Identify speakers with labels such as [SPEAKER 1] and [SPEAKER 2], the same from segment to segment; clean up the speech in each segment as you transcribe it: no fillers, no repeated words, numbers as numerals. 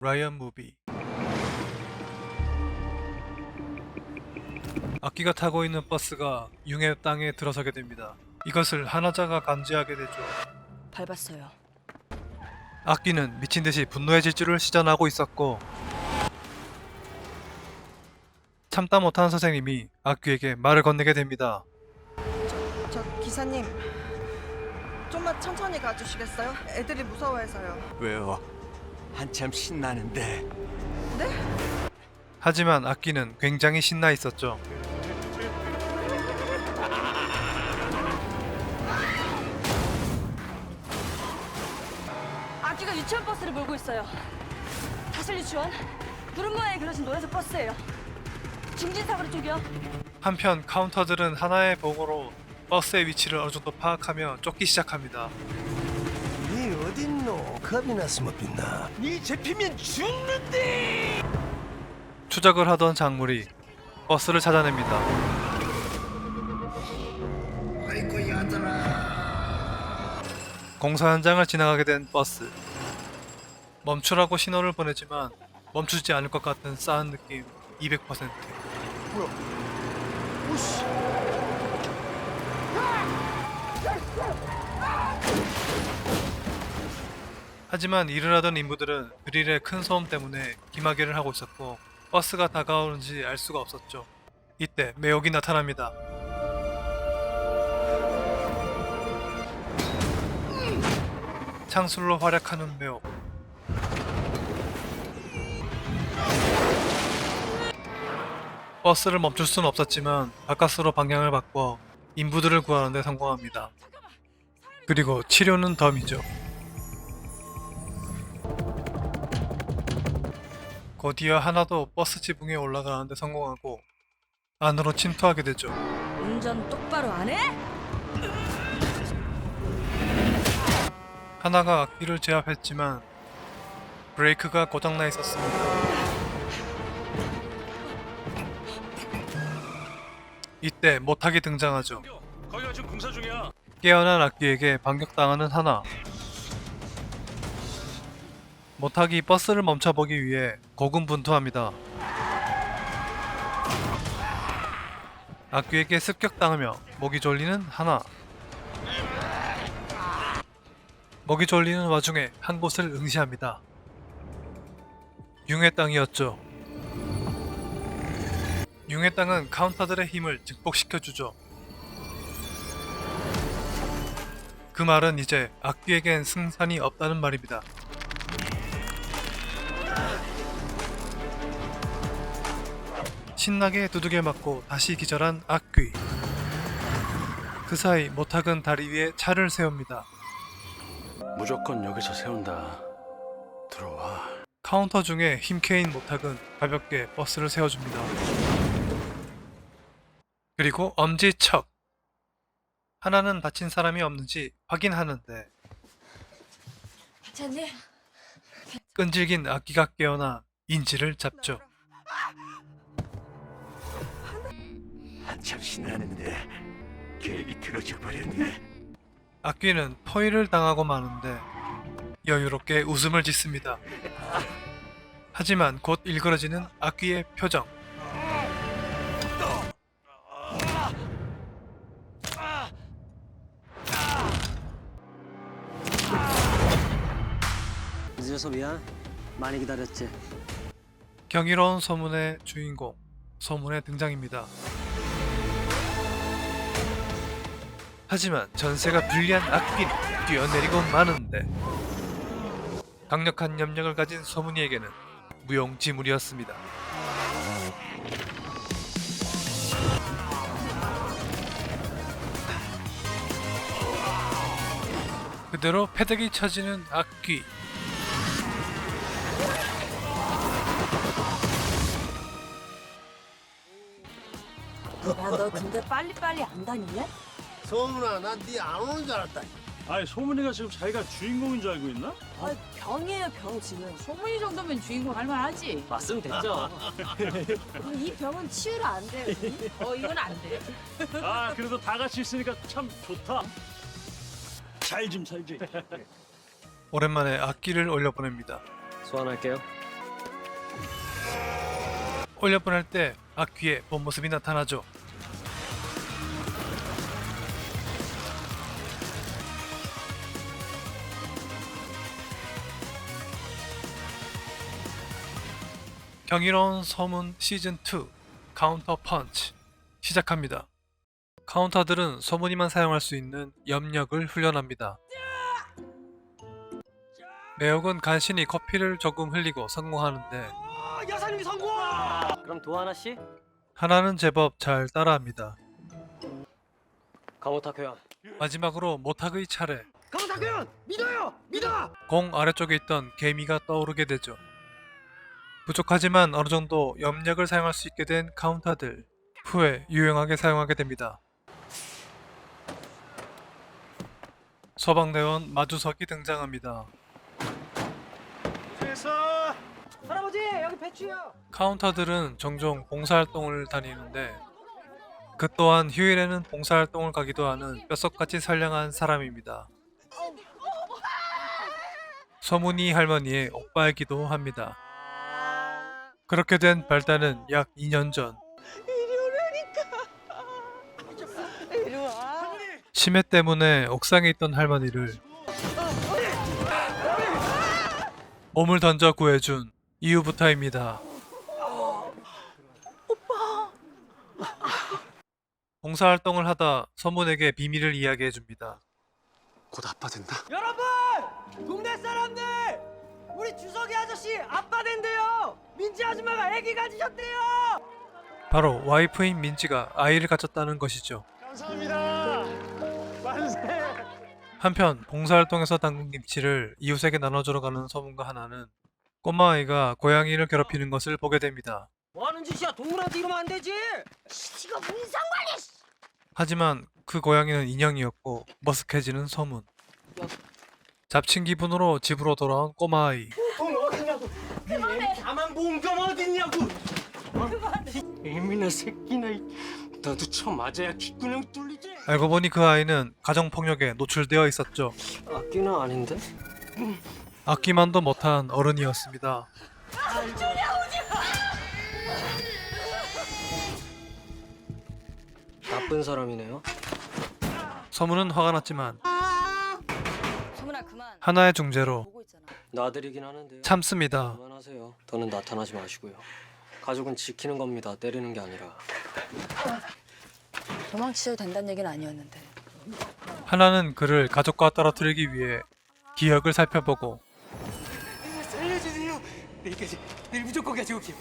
[SPEAKER 1] 라이언 무비. 악기가 타고 있는 버스가 융의 땅에 들어서게 됩니다. 이것을 하나자가 감지하게 되죠.
[SPEAKER 2] 밟았어요.
[SPEAKER 1] 악기는 미친듯이 분노의 질주를 시전하고 있었고, 참다 못한 선생님이 악귀에게 말을 건네게 됩니다.
[SPEAKER 3] 저 기사님 좀만 천천히 가주시겠어요? 애들이 무서워해서요.
[SPEAKER 4] 왜요? 한참 신나는데.
[SPEAKER 1] 하지만 악기는 굉장히 신나 있었죠.
[SPEAKER 2] 악기가 유치원 버스를 몰고 있어요. 다슬 유치원. 구름 모양이 그려진 노란색 버스예요. 중진 사거리 쪽이요.
[SPEAKER 1] 한편 카운터들은 하나의 보고로 버스의 위치를 어느 정도 파악하며 쫓기 시작합니다.
[SPEAKER 4] 니 어딨노? 겁이 났으면 빛나. 니 잡히면 죽는데.
[SPEAKER 1] 추적을 하던 작물이 버스를 찾아냅니다.
[SPEAKER 4] 아이고 야들아.
[SPEAKER 1] 공사 현장을 지나가게 된 버스. 멈추라고 신호를 보내지만 멈추지 않을 것 같은 싸한 느낌 200%.
[SPEAKER 4] 뭐야? 오씨.
[SPEAKER 1] 하지만 일을 하던 인부들은 드릴의 큰 소음 때문에 기마개를 하고 있었고 버스가 다가오는지 알 수가 없었죠. 이때 매혹이 나타납니다. 창술로 활약하는 매혹. 버스를 멈출 수는 없었지만 바깥으로 방향을 바꿔 인부들을 구하는 데 성공합니다. 그리고 치료는 덤이죠. 곧이어 하나도 버스 지붕에 올라가는데 성공하고 안으로 침투하게 되죠.
[SPEAKER 2] 운전 똑바로 안 해?
[SPEAKER 1] 하나가 악기를 제압했지만 브레이크가 고장나 있었습니다. 이때 못하게 등장하죠.
[SPEAKER 5] 거기가 지금 공사 중이야.
[SPEAKER 1] 깨어난 악기에게 반격당하는 하나. 못하기 버스를 멈춰보기 위해 고군분투합니다. 악귀에게 습격당하며 목이 졸리는 하나. 목이 졸리는 와중에 한 곳을 응시합니다. 융의 땅이었죠. 융의 땅은 카운터들의 힘을 증폭시켜주죠. 그 말은 이제 악귀에겐 승산이 없다는 말입니다. 신나게 두들겨 맞고 다시 기절한 악귀. 그 사이 모탁은 다리 위에 차를 세웁니다.
[SPEAKER 5] 무조건 여기서 세운다. 들어와.
[SPEAKER 1] 카운터 중에 힘캐인 모탁은 가볍게 버스를 세워줍니다. 그리고 엄지척. 하나는 다친 사람이 없는지 확인하는데
[SPEAKER 2] 괜찮니?
[SPEAKER 1] 끈질긴 악기가 깨어나 인지를 잡죠.
[SPEAKER 4] 한참 신나는데 계획이 틀어져 버렸네.
[SPEAKER 1] 악귀는 포위를 당하고 마는데 여유롭게 웃음을 짓습니다. 하지만 곧 일그러지는 악귀의 표정.
[SPEAKER 6] 늦어서 미안. 많이 기다렸지.
[SPEAKER 1] 경이로운 소문의 주인공, 소문의 등장입니다. 하지만 전세가 불리한 악귀는 뛰어내리고 마는데 강력한 염력을 가진 소문이에게는 무용지물이었습니다. 그대로 패대기 쳐지는 악귀.
[SPEAKER 2] 야, 너 근데 빨리빨리 안 다니냐?
[SPEAKER 4] 소문아, 난 네 안 오는 줄 알았다.
[SPEAKER 5] 아니 소문이가 지금 자기가 주인공인 줄 알고 있나?
[SPEAKER 2] 아, 병이에요, 병 지금.
[SPEAKER 7] 소문이 정도면 주인공 할만하지.
[SPEAKER 6] 맞으면 됐죠.
[SPEAKER 2] 이 병은 치유가 안 돼요.
[SPEAKER 7] 이건 안 돼.
[SPEAKER 5] 아 그래도 다 같이 있으니까 참 좋다. 잘 좀 살지.
[SPEAKER 1] 오랜만에 악기를 올려보냅니다.
[SPEAKER 6] 소환할게요.
[SPEAKER 1] 올려보낼 때 악귀의 본 모습이 나타나죠. 경이로운 서문 시즌2 카운터 펀치 시작합니다. 카운터들은 서문이만 사용할 수 있는 염력을 훈련합니다. 매혹은 간신히 커피를 조금 흘리고 성공하는데
[SPEAKER 6] 그럼 도하나 씨?
[SPEAKER 1] 하나는 제법 잘 따라합니다.
[SPEAKER 6] 강호타 교양.
[SPEAKER 1] 마지막으로 모탁의 차례.
[SPEAKER 6] 강호타 교양! 믿어요! 믿어!
[SPEAKER 1] 공 아래쪽에 있던 개미가 떠오르게 되죠. 부족하지만 어느 정도 염력을 사용할 수 있게 된 카운터들 후에 유용하게 사용하게 됩니다. 소방대원 마주석이 등장합니다.
[SPEAKER 6] 할아버지 여기 배추요.
[SPEAKER 1] 카운터들은 종종 봉사활동을 다니는데 그 또한 휴일에는 봉사활동을 가기도 하는 뼛속같이 선량한 사람입니다. 서문이 할머니의 오빠이기도 합니다. 그렇게 된 발단은 약 2년 전 치매 때문에 옥상에 있던 할머니를 몸을 던져 구해준 이유부터입니다. 봉사활동을 하다 서문에게 비밀을 이야기해줍니다.
[SPEAKER 5] 곧 아빠 된다.
[SPEAKER 6] 여러분! 동네 사람들! 우리 주석이 아저씨 아빠 된대요! 민지 아줌마가 아기 가지셨대요!
[SPEAKER 1] 바로 와이프인 민지가 아이를 가졌다는 것이죠.
[SPEAKER 5] 감사합니다. 만세.
[SPEAKER 1] 한편 봉사활동에서 담근 김치를 이웃에게 나눠주러 가는 서문과 하나는 꼬마아이가 고양이를 괴롭히는 것을 보게 됩니다.
[SPEAKER 6] 뭐하는 짓이야? 동물한테 이러면 안 되지!
[SPEAKER 1] 하지만 그 고양이는 인형이었고 머쓱해지는 서문. 잡친 기분으로 집으로 돌아온 꼬마아이.
[SPEAKER 6] 돈 어디냐고! 가만 봉점 어딨냐고! 예민한 새끼나 너도 쳐 맞아야 귓구녕 뚫리지?
[SPEAKER 1] 알고 보니 그 아이는 가정폭력에 노출되어 있었죠.
[SPEAKER 6] 악기는 아닌데?
[SPEAKER 1] 악기만도 못한 어른이었습니다.
[SPEAKER 6] 나쁜 사람이네요.
[SPEAKER 1] 서문은 화가 났지만
[SPEAKER 2] 소문아 그만.
[SPEAKER 1] 하나의 중재로
[SPEAKER 2] 보고 있잖아.
[SPEAKER 6] 나들이긴 하는데요.
[SPEAKER 1] 참습니다.
[SPEAKER 6] 그만하세요. 더는 나타나지 마시고요. 가족은 지키는 겁니다. 때리는 게 아니라.
[SPEAKER 2] 도망치셔도 된다는 얘기는 아니었는데.
[SPEAKER 1] 하나는 그를 가족과 떨어뜨리기 위해 기억을 살펴보고
[SPEAKER 6] 살려주세요. 내일까지 내일 무조건 가져올게요.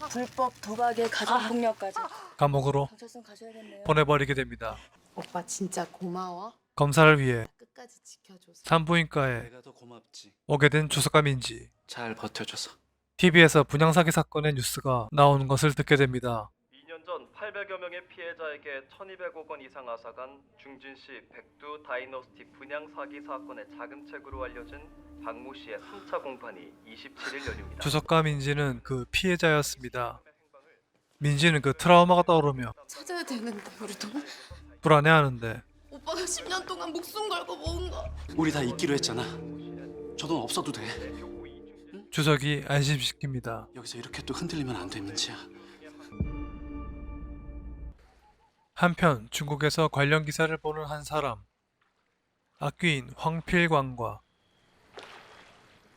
[SPEAKER 2] 불법 도박에 가정폭력까지.
[SPEAKER 1] 감옥으로
[SPEAKER 2] 경찰서 가셔야겠네요.
[SPEAKER 1] 보내버리게 됩니다.
[SPEAKER 8] 오빠 진짜 고마워.
[SPEAKER 1] 검사를 위해
[SPEAKER 8] 끝까지 지켜줘서.
[SPEAKER 1] 산부인과에
[SPEAKER 5] 내가 더 고맙지.
[SPEAKER 1] 오게 된 주석과 민지.
[SPEAKER 5] 잘 버텨줘서.
[SPEAKER 1] TV에서 분양사기 사건의 뉴스가 나오는 것을 듣게 됩니다.
[SPEAKER 9] 2년 전 800여 명의 피해자에게 1,200억 원 이상 앗아간 중진시 백두 다이너스티 분양 사기 사건의 자금책으로 알려진 박모 씨의 3차 공판이 27일 열립니다.
[SPEAKER 1] 주석과 민지는 그 피해자였습니다. 민지는 그 트라우마가 떠오르며
[SPEAKER 8] 찾아야 되는데 우리 돈.
[SPEAKER 1] 불안해하는데
[SPEAKER 8] 오빠가 10년 동안 목숨 걸고 모은 거.
[SPEAKER 5] 우리 다 있기로 했잖아. 저 돈 없어도 돼.
[SPEAKER 1] 주석이 안심시킵니다.
[SPEAKER 5] 여기서 이렇게 또 흔들리면 안 돼, 민지야.
[SPEAKER 1] 한편 중국에서 관련 기사를 보는 한 사람, 악귀인 황필광과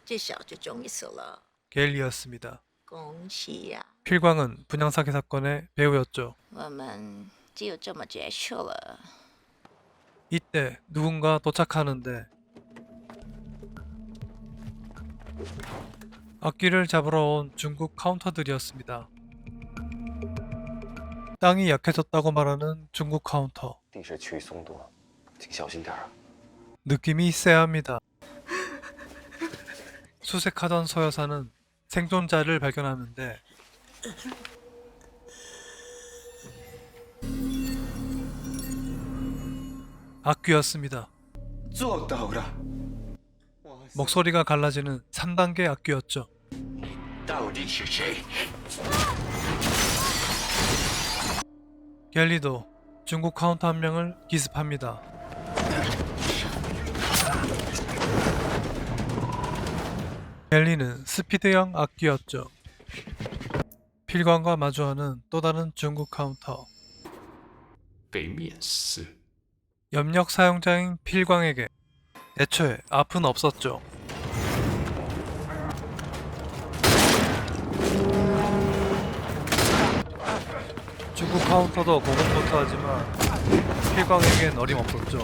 [SPEAKER 7] 至少就终于死了，
[SPEAKER 1] 겔리였습니다.
[SPEAKER 7] 恭喜呀！
[SPEAKER 1] 필광은 분양사기 사건의 배우였죠.
[SPEAKER 7] 我们就这么结束了。
[SPEAKER 1] 이때 누군가 도착하는데 악귀를 잡으러 온 중국 카운터들이었습니다. 땅이 약해졌다고 말하는 중국 카운터.
[SPEAKER 10] 地势趋于松动，请小心点儿啊。
[SPEAKER 1] 느낌이 쎄합니다. 수색하던 소여사는 생존자를 발견하는데 악귀였습니다. 목소리가 갈라지는 3단계 악귀였죠.
[SPEAKER 4] 到底是谁？
[SPEAKER 1] 겔리도 중국 카운터 한 명을 기습합니다. 갤리는 스피드형 악기였죠. 필광과 마주하는 또 다른 중국 카운터.
[SPEAKER 4] 被面试，
[SPEAKER 1] 염력 사용자인 필광에게 애초에 앞은 없었죠. 중국 카운터도 고군분투하지만 필광에겐 어림없었죠.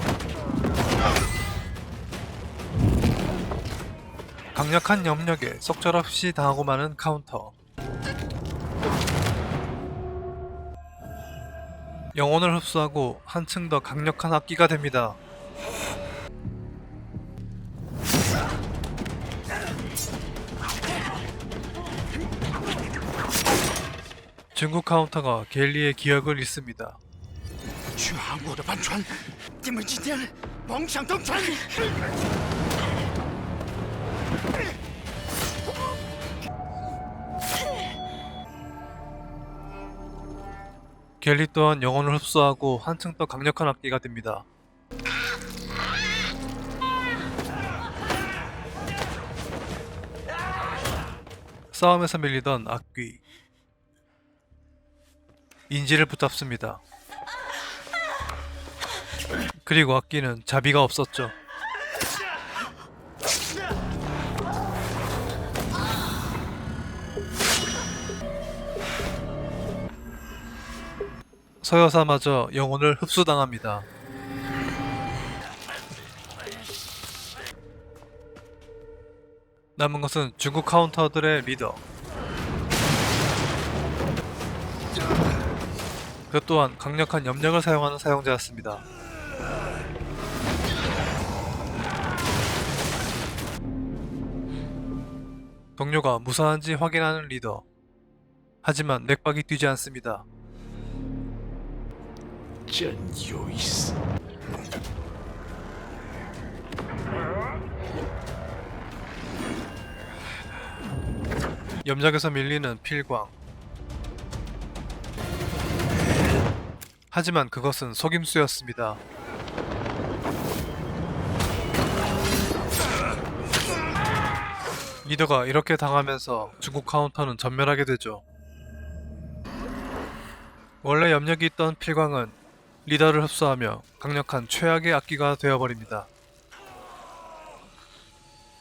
[SPEAKER 1] 강력한 염력에 속절없이 당하고 마는 카운터. 영혼을 흡수하고 한층 더 강력한 악기가 됩니다. 중국 카운터가 갤리의 기억을 잃습니다.
[SPEAKER 4] 去韩国的帆船，你们今天妄想登船！
[SPEAKER 1] 갤리 또한 영혼을 흡수하고 한층 더 강력한 악기가 됩니다. 싸움에서 밀리던 악귀. 인지를 붙잡습니다. 그리고 악귀는 자비가 없었죠. 서여사마저 영혼을 흡수당합니다. 남은 것은 중국 카운터들의 리더. 그 또한 강력한 염력을 사용하는 사용자였습니다. 동료가 무사한지 확인하는 리더. 하지만 맥박이 뛰지 않습니다.
[SPEAKER 4] 真有意思。
[SPEAKER 1] 염력에서 밀리는 필광. 하지만 그것은 속임수였습니다. 리더가 이렇게 당하면서 중국 카운터는 전멸하게 되죠. 원래 염력이 있던 필광은 리더를 흡수하며 강력한 최악의 악기가 되어버립니다.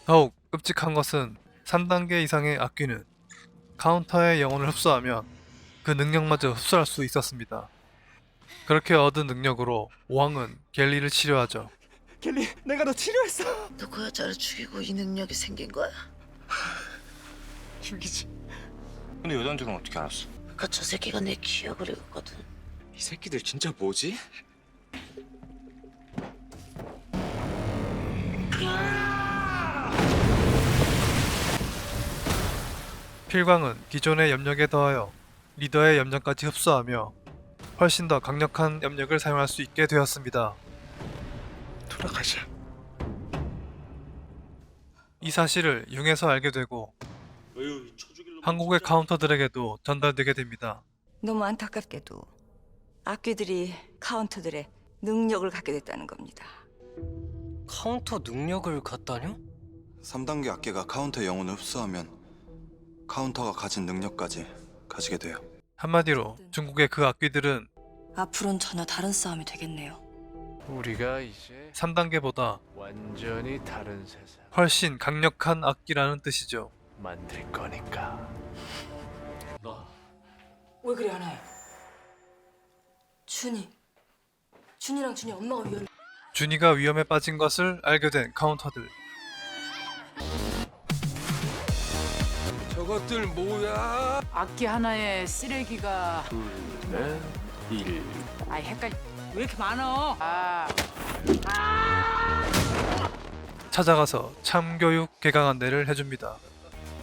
[SPEAKER 1] 더욱 끔찍한 것은 3단계 이상의 악귀는 카운터의 영혼을 흡수하면 그 능력마저 흡수할 수 있었습니다. 그렇게 얻은 능력으로 왕은 갤리를 치료하죠.
[SPEAKER 6] 켈리, 내가 너 치료했어.
[SPEAKER 7] 너 그 여자를 죽이고 이 능력이 생긴 거야?
[SPEAKER 6] 죽이지.
[SPEAKER 10] 근데 여자한테는 어떻게 알았어?
[SPEAKER 7] 그 저 새끼가 내 기억을 읽었거든.
[SPEAKER 10] 이 새끼들 진짜 뭐지?
[SPEAKER 1] 필광은 기존의 염력에 더하여 리더의 염력까지 흡수하며 훨씬 더 강력한 염력을 사용할 수 있게 되었습니다.
[SPEAKER 4] 돌아가자.
[SPEAKER 1] 이 사실을 융에서 알게 되고 한국의 카운터들에게도 전달되게 됩니다.
[SPEAKER 2] 너무 안타깝게도 악귀들이 카운터들의 능력을 갖게 됐다는 겁니다.
[SPEAKER 6] 카운터 능력을 갖다뇨?
[SPEAKER 11] 3단계 악기가 카운터 영혼을 흡수하면 카운터가 가진 능력까지 가지게 돼요.
[SPEAKER 1] 한마디로 중국의 그 악귀들은
[SPEAKER 2] 앞으로는 전혀 다른 싸움이 되겠네요.
[SPEAKER 12] 우리가 이제
[SPEAKER 1] 3단계보다
[SPEAKER 12] 완전히 다른 세상
[SPEAKER 1] 훨씬 강력한 악기라는 뜻이죠.
[SPEAKER 12] 만들 거니까.
[SPEAKER 2] 왜 그래 하나요? 준이랑 준이 엄마가 위험해.
[SPEAKER 1] 준이가 위험에 빠진 것을 알게 된 카운터들.
[SPEAKER 12] 저것들 뭐야?
[SPEAKER 8] 악기 하나에 쓰레기가
[SPEAKER 12] 네, 1.
[SPEAKER 8] 아이 헷갈 왜 이렇게 많어?
[SPEAKER 1] 찾아가서 참교육 개강안내를 해줍니다.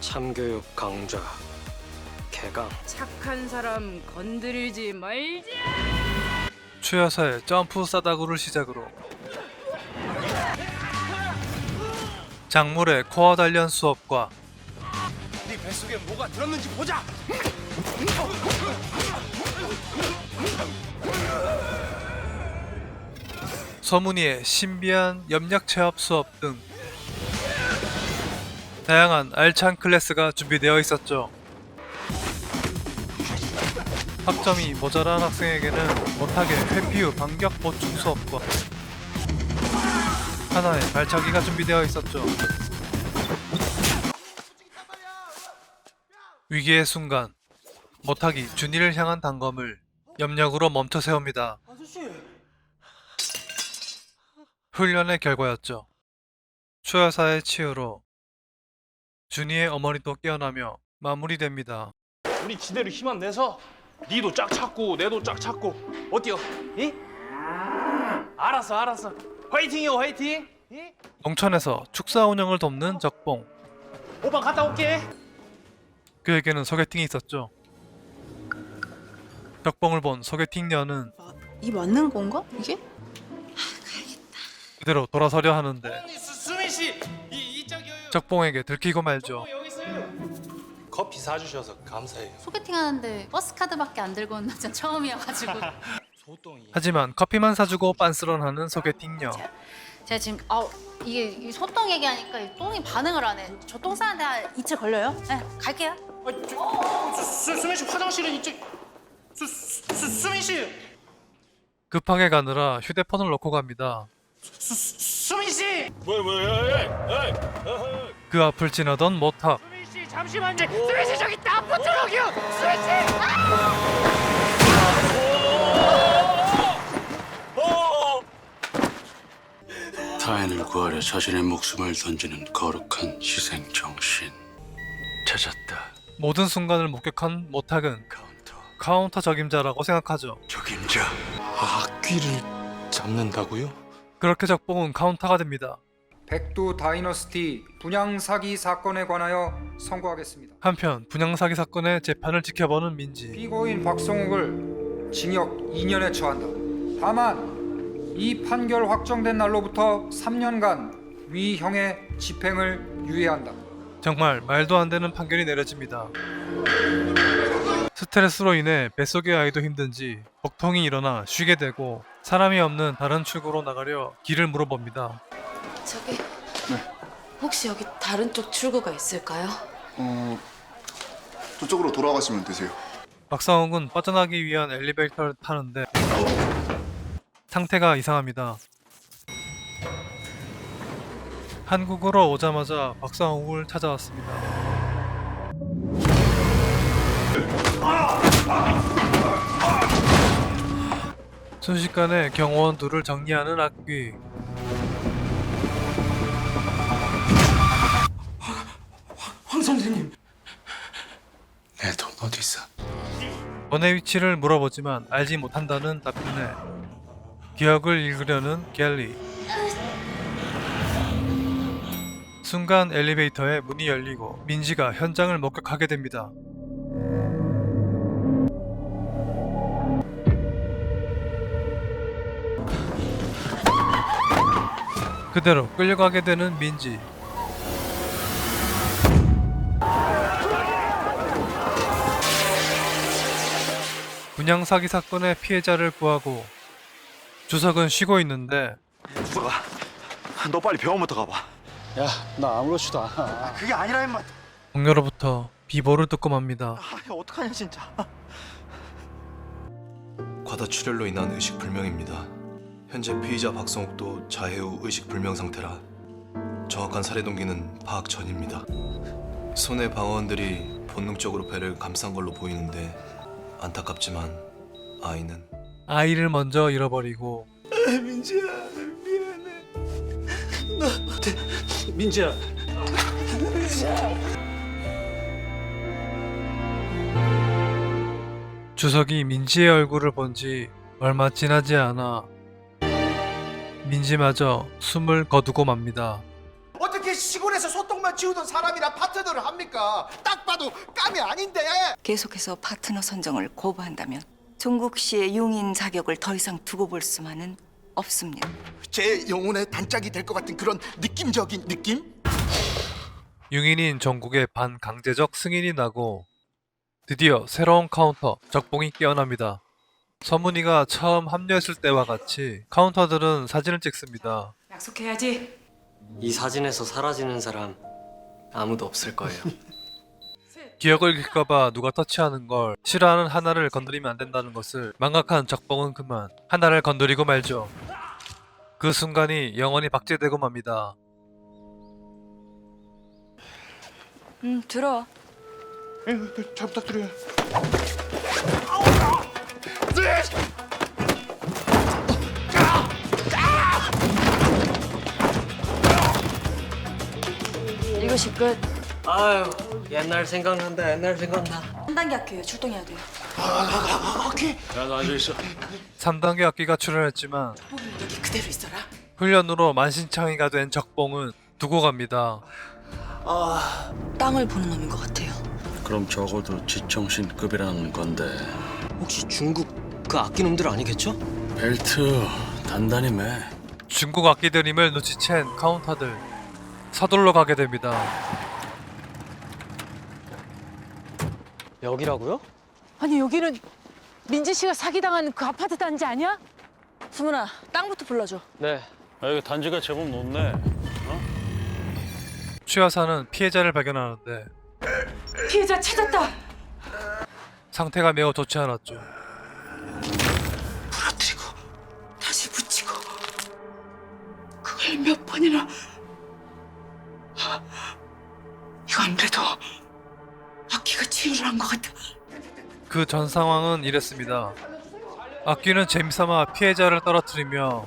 [SPEAKER 6] 참교육 강좌. 개강.
[SPEAKER 8] 착한 사람 건드리지 말지.
[SPEAKER 1] 추여사의 점프 싸다구를 시작으로 작물의 코어 단련 수업과
[SPEAKER 4] 네 뱃속에 뭐가 들었는지 보자.
[SPEAKER 1] 서문희의 신비한 염력 체험 수업 등 다양한 알찬 클래스가 준비되어 있었죠. 학점이 모자란 학생에게는 못하게 회피 후 반격 보충 수업과 하나의 발차기가 준비되어 있었죠. 위기의 순간 못하기 준이를 향한 단검을 염력으로 멈춰 세웁니다. 훈련의 결과였죠. 추여사의 치유로 준이의 어머니도 깨어나며 마무리됩니다.
[SPEAKER 12] 우리 지대로 힘 안 내서 니도 짝 찾고 내도 짝 찾고 어때요? 이? 알았어. 화이팅이요 화이팅. 이?
[SPEAKER 1] 농촌에서 축사 운영을 돕는 적봉.
[SPEAKER 12] 오빠 갔다 올게.
[SPEAKER 1] 그에게는 소개팅이 있었죠. 적봉을 본 소개팅녀는
[SPEAKER 13] 이 맞는 건가? 이게?
[SPEAKER 1] 그대로 돌아서려 하는데
[SPEAKER 12] 수민 씨, 이쪽이요.
[SPEAKER 1] 적봉에게 들키고 말죠.
[SPEAKER 12] 여기 있어요. 커피 사주셔서 감사해요.
[SPEAKER 13] 소개팅하는데 버스 카드밖에 안 들고 온 난 처음이어가지고.
[SPEAKER 12] 소똥이.
[SPEAKER 1] 하지만 커피만 사주고 빤스런하는 소개팅녀.
[SPEAKER 13] 제가 지금 이게 소똥 얘기하니까 이 똥이 반응을 안 해. 저 똥 싸는데 한 이틀 걸려요? 네, 갈게요.
[SPEAKER 12] 수민 씨 화장실은 이쪽. 수민 씨.
[SPEAKER 1] 급하게 가느라 휴대폰을 놓고 갑니다.
[SPEAKER 12] 수민 씨. 뭐야?
[SPEAKER 1] 그 앞을 지나던 모탑.
[SPEAKER 12] 수민 씨 잠시만요. 수민 씨 저기 있다. 포트럭이요. 수민 씨.
[SPEAKER 5] 타인을 구하려 자신의 목숨을 던지는 거룩한 희생 정신. 찾았다.
[SPEAKER 1] 모든 순간을 목격한 모탁은 카운터 적임자라고 생각하죠.
[SPEAKER 5] 적임자. 악귀를 잡는다고요?
[SPEAKER 1] 그렇게 적봉은 카운터가 됩니다.
[SPEAKER 14] 백두 다이너스티 분양 사기 사건에 관하여 선고하겠습니다.
[SPEAKER 1] 한편 분양 사기 사건의 재판을 지켜보는 민지.
[SPEAKER 14] 피고인 박성욱을 징역 2년에 처한다. 다만 이 판결 확정된 날로부터 3년간 위형의 집행을 유예한다.
[SPEAKER 1] 정말 말도 안 되는 판결이 내려집니다. 스트레스로 인해 뱃속의 아이도 힘든지 복통이 일어나 쉬게 되고 사람이 없는 다른 출구로 나가려 길을 물어봅니다.
[SPEAKER 13] 저기 혹시 여기 다른 쪽 출구가 있을까요?
[SPEAKER 11] 저쪽으로 돌아가시면 되세요.
[SPEAKER 1] 박상욱은 빠져나기 위한 엘리베이터를 타는데 상태가 이상합니다. 한국으로 오자마자 박상욱을 찾아왔습니다. 순식간에 경호원 둘을 정리하는 악귀.
[SPEAKER 5] 황 선생님. 내 돈 어디 있어?
[SPEAKER 1] 돈의 위치를 물어보지만 알지 못한다는 답변에 기억을 읽으려는 갤리. 순간 엘리베이터의 문이 열리고 민지가 현장을 목격하게 됩니다. 그대로 끌려가게 되는 민지. 분양 사기 사건의 피해자를 구하고 주석은 쉬고 있는데
[SPEAKER 4] 주석아, 너 빨리 병원부터 가봐.
[SPEAKER 5] 야, 나 아무렇지도 않아.
[SPEAKER 4] 그게 아니라 임마.
[SPEAKER 1] 동료로부터 비보를 듣고 맙니다.
[SPEAKER 4] 어떡하냐 진짜.
[SPEAKER 11] 과다출혈로 인한 의식불명입니다. 현재 피의자 박성욱도 자해 후 의식불명 상태라 정확한 살해 동기는 파악 전입니다. 손해 방어원들이 본능적으로 배를 감싼 걸로 보이는데 안타깝지만 아이를 먼저 잃어버리고
[SPEAKER 4] 민지야, 미안해. 나한테 민지야.
[SPEAKER 1] 주석이 민지의 얼굴을 본 지 얼마 지나지 않아 민지마저 숨을 거두고 맙니다.
[SPEAKER 4] 어떻게 시골에서 소똥만 치우던 사람이랑 파트너를 합니까? 딱 봐도 깜이 아닌데.
[SPEAKER 15] 계속해서 파트너 선정을 거부한다면 종국 씨의 용인 자격을 더 이상 두고 볼 수만은 없습니다.
[SPEAKER 4] 제 영혼의 단짝이 될 것 같은 그런 느낌적인 느낌?
[SPEAKER 1] 융인인 종국의 반강제적 승인이 나고 드디어 새로운 카운터 적봉이 깨어납니다. 서문희가 처음 합류했을 때와 같이 카운터들은 사진을 찍습니다.
[SPEAKER 6] 약속해야지.
[SPEAKER 16] 이 사진에서 사라지는 사람 아무도 없을 거예요.
[SPEAKER 1] 기억을 잃을까봐 누가 터치하는 걸 싫어하는 하나를 건드리면 안 된다는 것을 망각한 적봉은 그만 하나를 건드리고 말죠. 그 순간이 영원히 박제되고 맙니다.
[SPEAKER 2] 들어.
[SPEAKER 4] 잘 부탁드려요.
[SPEAKER 2] 이것이 끝.
[SPEAKER 16] 아유, 옛날 생각난다. 옛날 생각나.
[SPEAKER 2] 3단계 학교에 출동해야 돼요.
[SPEAKER 12] 야, 너 앉아있어.
[SPEAKER 1] 3단계 악기가 출연했지만
[SPEAKER 8] 여기 그대로 있어라.
[SPEAKER 1] 훈련으로 만신창이가 된 적봉은 두고 갑니다.
[SPEAKER 2] 땅을 보는 놈인 것 같아요.
[SPEAKER 5] 그럼 적어도 지청신급이라는 건데.
[SPEAKER 16] 혹시 중국 그 악기놈들 아니겠죠?
[SPEAKER 5] 벨트 단단히 매.
[SPEAKER 1] 중국 악기들임을 눈치챈 카운터들 서둘러 가게 됩니다.
[SPEAKER 16] 여기라고요?
[SPEAKER 8] 아니 여기는 민지 씨가 사기당한 그 아파트 단지 아니야?
[SPEAKER 2] 수문아, 땅부터 불러줘.
[SPEAKER 16] 네.
[SPEAKER 5] 여기 단지가 제법 높네.
[SPEAKER 1] 최 여사는 피해자를 발견하는데
[SPEAKER 8] 피해자 찾았다.
[SPEAKER 1] 상태가 매우 좋지 않았죠.
[SPEAKER 8] 부러뜨리고 다시 붙이고 그걸 몇 번이나. 이거 아무래도 악기가 치유를 한 것 같아.
[SPEAKER 1] 그 전 상황은 이랬습니다. 악귀는 재미삼아 피해자를 떨어뜨리며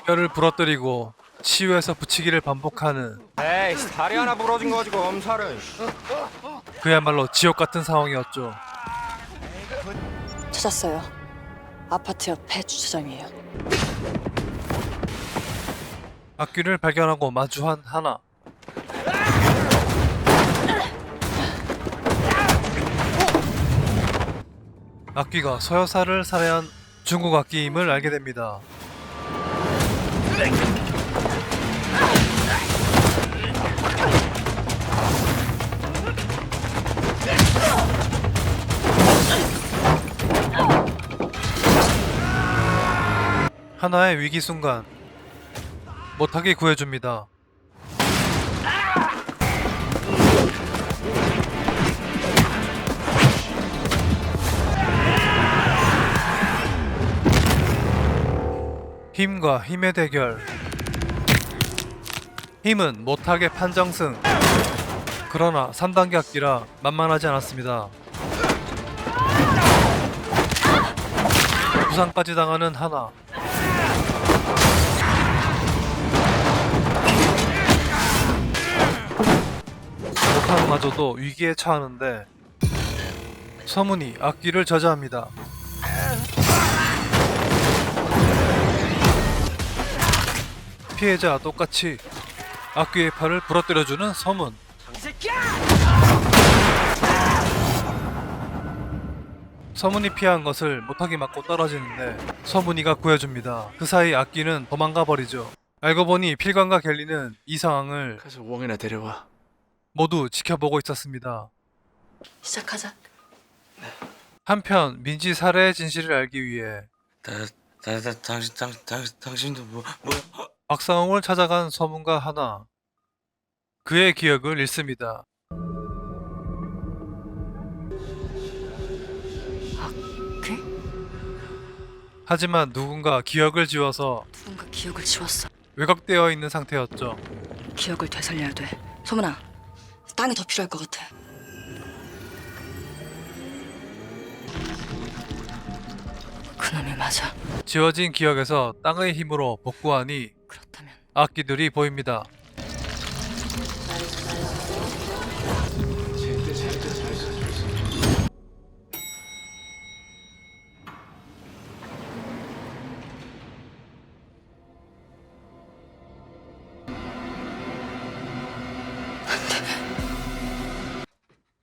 [SPEAKER 1] 뼈를 부러뜨리고 치유해서 붙이기를 반복하는
[SPEAKER 6] 에이, 다리 하나 부러진 거 가지고 엄살을.
[SPEAKER 1] 그야말로 지옥 같은 상황이었죠.
[SPEAKER 2] 찾았어요. 아파트 옆에 주차장이에요.
[SPEAKER 1] 악귀를 발견하고 마주한 하나. 악귀가 소여사를 살해한 중국 악귀임을 알게 됩니다. 하나의 위기 순간 못하게 구해줍니다. 힘과 힘의 대결. 힘은 못하게 판정승. 그러나 3단계 악기라 만만하지 않았습니다. 부상까지 당하는 하나. 못하는마저도 위기에 처하는데 서문이 악기를 저지합니다. 피해자와 똑같이 악귀의 팔을 부러뜨려주는 서문. 서문이 피한 것을 못하게 맞고 떨어지는데 서문이가 구해줍니다. 그 사이 악귀는 도망가 버리죠. 알고 보니 필관과 갤리는 이 상황을
[SPEAKER 12] 가서 웡이나 데려와.
[SPEAKER 1] 모두 지켜보고 있었습니다.
[SPEAKER 2] 시작하자.
[SPEAKER 1] 한편 민지 살해의 진실을 알기 위해
[SPEAKER 5] 당신도 뭐야?
[SPEAKER 1] 박상홍을 찾아간 서문과 하나. 그의 기억을 잃습니다. 하지만 누군가 기억을 지워서
[SPEAKER 2] 누군가 기억을 지웠어.
[SPEAKER 1] 왜곡되어 있는 상태였죠.
[SPEAKER 2] 기억을 되살려야 돼. 소문아, 땅이 더 필요할 것 같아. 그놈이 맞아.
[SPEAKER 1] 지워진 기억에서 땅의 힘으로 복구하니
[SPEAKER 2] 그렇다면
[SPEAKER 1] 악기들이 보입니다.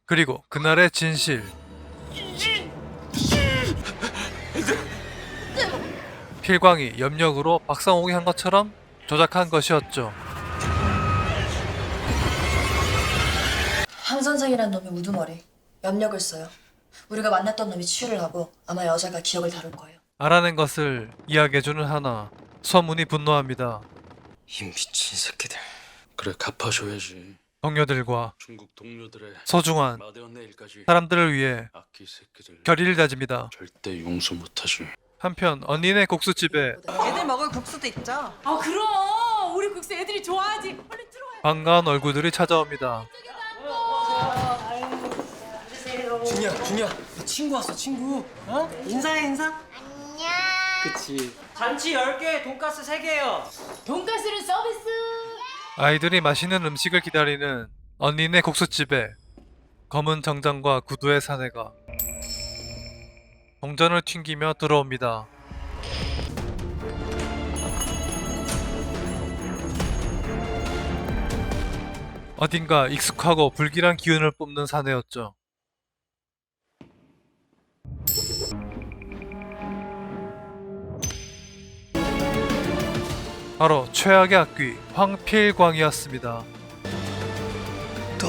[SPEAKER 1] 그리고 그날의 진실. 필광이 염력으로 박상옥이 한 것처럼 조작한 것이었죠.
[SPEAKER 2] 황 선생이란 놈이 우두머리. 염력을 써요. 우리가 만났던 놈이 치유를 하고 아마 여자가 기억을 다룰 거예요.
[SPEAKER 1] 알아낸 것을 이야기해주는 하나. 서문이 분노합니다.
[SPEAKER 16] 이 미친 새끼들.
[SPEAKER 5] 그래 갚아줘야지.
[SPEAKER 1] 동료들과
[SPEAKER 5] 중국 동료들의
[SPEAKER 1] 소중한
[SPEAKER 5] 마대원 내일까지
[SPEAKER 1] 사람들을 위해
[SPEAKER 5] 악기 새끼들
[SPEAKER 1] 결의를 다집니다.
[SPEAKER 5] 절대 용서 못하지.
[SPEAKER 1] 한편 언니네 국수집에
[SPEAKER 3] 애들 먹을 국수도 있죠?
[SPEAKER 13] 아 그럼 우리 국수 애들이 좋아하지. 얼른 들어와.
[SPEAKER 1] 반가운 얼굴들이 찾아옵니다.
[SPEAKER 6] 준이야, 너 친구 왔어, 친구. 어? 인사해, 인사.
[SPEAKER 7] 안녕.
[SPEAKER 6] 그치. 잔치 10개, 돈가스 3개요.
[SPEAKER 13] 돈가스는 서비스.
[SPEAKER 1] 아이들이 맛있는 음식을 기다리는 언니네 국수집에 검은 정장과 구두의 사내가 동전을 튕기며 들어옵니다. 어딘가 익숙하고 불길한 기운을 뿜는 사내였죠. 바로 최악의 악귀 황필광이었습니다.
[SPEAKER 16] 또